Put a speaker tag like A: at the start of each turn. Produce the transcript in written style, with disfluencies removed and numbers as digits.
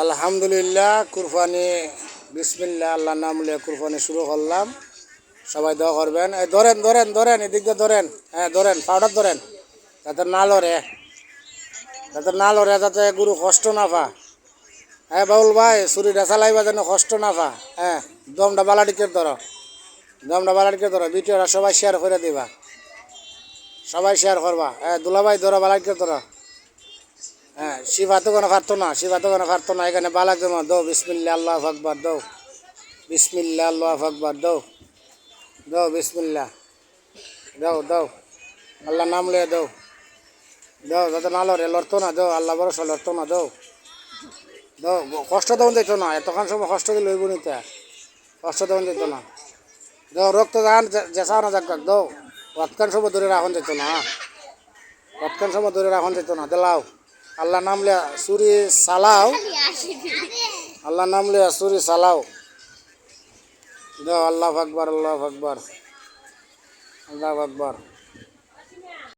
A: আলহামদুলিল্লাহ কুরবানি বিসমিল্লাহ আল্লাহর নাম নিয়ে কুরবানি শুরু করলাম। সবাই দোয়া করবেন। এই ধরেন ধরেন ধরেন এদিক দিয়ে ধরেন, হ্যাঁ ধরেন, পাউডার ধরেন, যাতে না লড়ে, যাতে গরু কষ্ট না পা। হ্যাঁ বাউল ভাই, ছুরিটা চালাইবা যেন কষ্ট না পা। হ্যাঁ, দমটা বালাডিকে ধরো, ভিডিওটা সবাই শেয়ার করে দিবা, সবাই শেয়ার করবা। হ্যাঁ দুলাভাই ধরো, বালাডিকে ধরো। হ্যাঁ, শিবা তো কোনো পারতো না, এখানে বালাক জমা দৌ বিসমিল্লা আল্লাহ আকবার দৌ, বিসমিল্লা আল্লাহ আকবার দৌ, বিসমিল্লা দৌ, আল্লাহ নাম লিয়ে যাতে না লড়ে, লড়তো না আল্লাহ ভরসা, লড়তো না কষ্ট দেওয়া দিত না, এতক্ষণ সময় কষ্ট দিলে লইব নিতে, কষ্ট দেওয়া দিত না। রক্ত জান জেসা না যাক রৎকান সময় ধরে রাখন যেত না, দিলাও আল্লাহ নাম লিয়া চুরি চালাও, আল্লাহ নাম লিয়া চুরি চালাও। আল্লাহ আকবার, আল্লাহ আকবার, আল্লাহ আকবার।